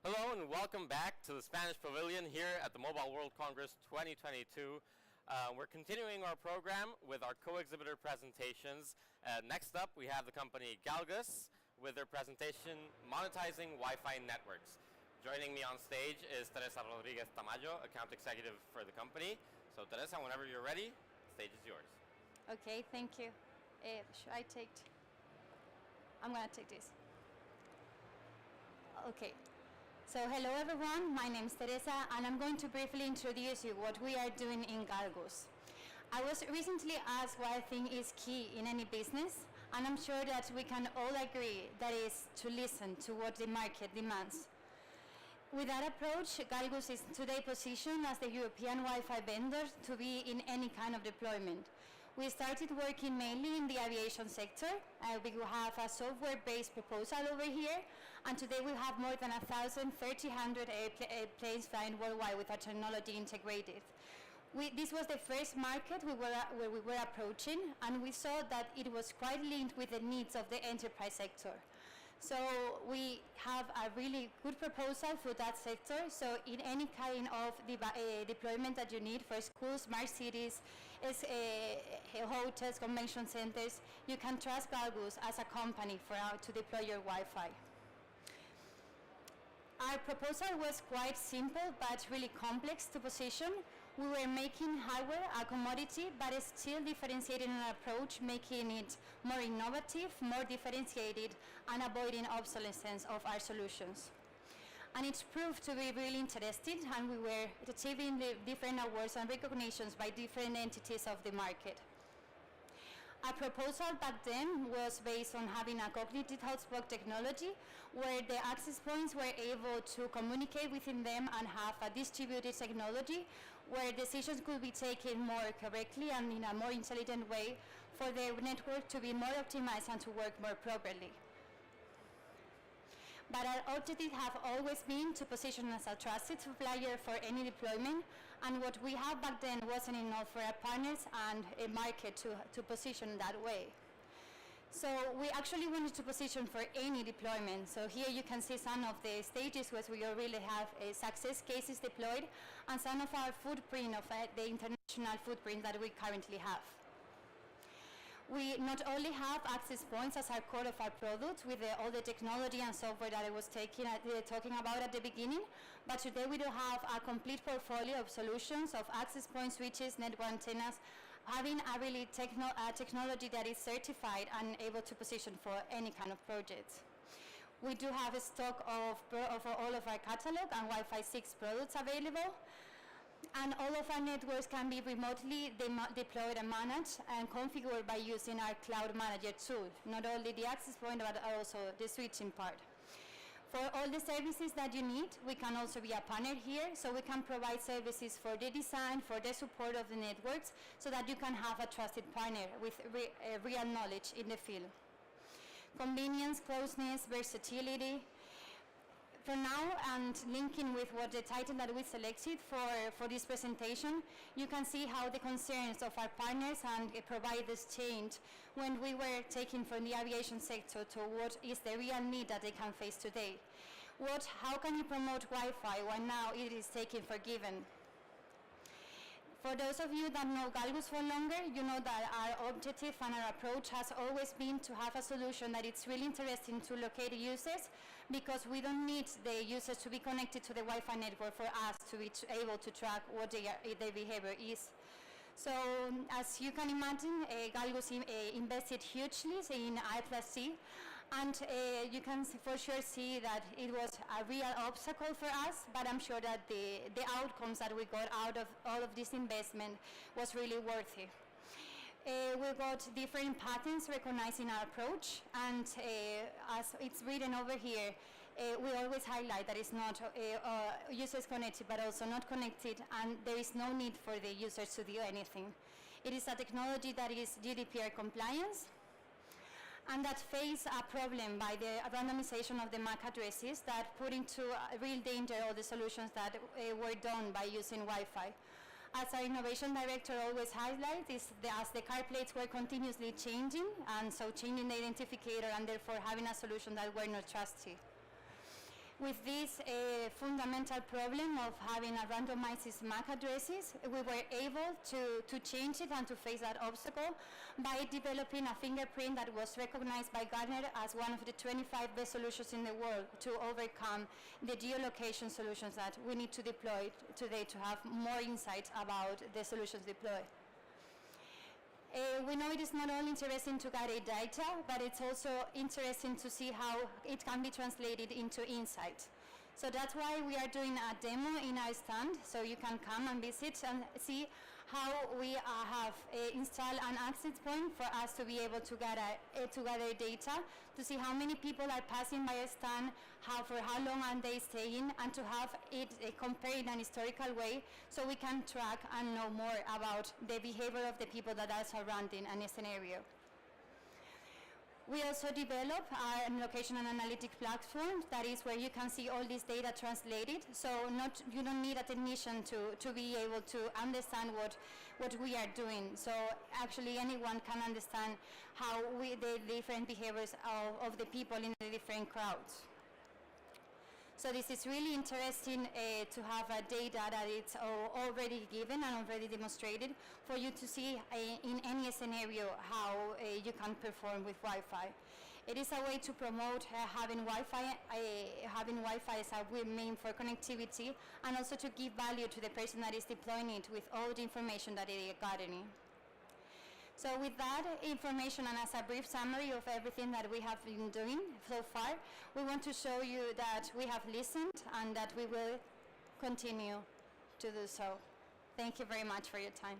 Hello and welcome back to the Spanish Pavilion here at the Mobile World Congress 2022. We're continuing our program with our co-exhibitor presentations. Next up we have the company Galgus with their presentation Monetizing Wi-Fi Networks. Joining me on stage is Teresa Rodriguez Tamayo, account executive for the company. So Teresa, whenever you're ready, the stage is yours. Okay, thank you. Should I take? I'm going to take this. Okay. So hello everyone, my name is Teresa and I'm going to briefly introduce you what we are doing in Galgus. I was recently asked what I think is key in any business, and I'm sure that we can all agree that is to listen to what the market demands. With that approach, Galgus is today positioned as the European Wi-Fi vendor to be in any kind of deployment. We started working mainly in the aviation sector. We have a software-based proposal over here, and today we have more than 1,300 airplanes flying worldwide with our technology integrated. This was the first market where we were approaching, and we saw that it was quite linked with the needs of the enterprise sector. So we have a really good proposal for that sector. So in any kind of deployment that you need for schools, smart cities, hotels, convention centers, you can trust Galgus as a company to deploy your Wi-Fi. Our proposal was quite simple but really complex to position. We were making hardware a commodity, but still differentiating an approach, making it more innovative, more differentiated, and avoiding obsolescence of our solutions. And it proved to be really interesting, and we were achieving the different awards and recognitions by different entities of the market. Our proposal back then was based on having a cognitive hotspot technology where the access points were able to communicate within them and have a distributed technology where decisions could be taken more correctly and in a more intelligent way for the network to be more optimized and to work more properly. But our objective have always been to position as a trusted supplier for any deployment, and what we had back then wasn't enough for our partners and a market to position that way. So we actually wanted to position for any deployment. So here you can see some of the stages where we already have success cases deployed and some of our footprint of the international footprint that we currently have. We not only have access points as our core of our product with all the technology and software that I was talking about at the beginning, but today we do have a complete portfolio of solutions of access point switches, network antennas, having a really technology that is certified and able to position for any kind of project. We do have a stock of all of our catalog and Wi-Fi 6 products available. And all of our networks can be remotely deployed and managed and configured by using our Cloud Manager tool, not only the access point, but also the switching part. For all the services that you need, we can also be a partner here, so we can provide services for the design, for the support of the networks, so that you can have a trusted partner with real knowledge in the field. Convenience, closeness, versatility. For now, and linking with what the title that we selected for this presentation, you can see how the concerns of our partners and providers changed when we were taking from the aviation sector to what is the real need that they can face today. How can you promote Wi-Fi when now it is taken for given? For those of you that know Galgus for longer, you know that our objective and our approach has always been to have a solution that it's really interesting to locate users, because we don't need the users to be connected to the Wi-Fi network for us to be able to track what their behavior is. So as you can imagine, Galgus invested hugely in I+C, and you can for sure see that it was a real obstacle for us, but I'm sure that the outcomes that we got out of all of this investment was really worthy. We got different patents recognizing our approach, and as it's written over here, we always highlight that it's not users connected but also not connected, and there is no need for the users to do anything. It is a technology that is GDPR compliance, and that face a problem by the randomization of the MAC addresses that put into real danger all the solutions that were done by using Wi-Fi. As our innovation director always highlights, is as the car plates were continuously changing, and so changing the identificator and therefore having a solution that were not trusted. With this fundamental problem of having a randomized MAC addresses, we were able to change it and to face that obstacle by developing a fingerprint that was recognized by Gartner as one of the 25 best solutions in the world to overcome the geolocation solutions that we need to deploy today to have more insights about the solutions deployed. We know it is not only interesting to gather data, but it's also interesting to see how it can be translated into insight. So that's why we are doing a demo in our stand, so you can come and visit and see how we have installed an access point for us to be able to gather data, to see how many people are passing by a stand, for how long are they staying, and to have it compared in an historical way so we can track and know more about the behavior of the people that are surrounding a scenario. We also develop our location and analytic platform, that is where you can see all this data translated, so you don't need a technician to be able to understand what we are doing. So actually anyone can understand how the different behaviors of the people in the different crowds. So this is really interesting to have data that it's already given and already demonstrated for you to see in any scenario how you can perform with Wi-Fi. It is a way to promote having Wi-Fi as a mean for connectivity, and also to give value to the person that is deploying it with all the information that they are gathering. So with that information and as a brief summary of everything that we have been doing so far, we want to show you that we have listened and that we will continue to do so. Thank you very much for your time.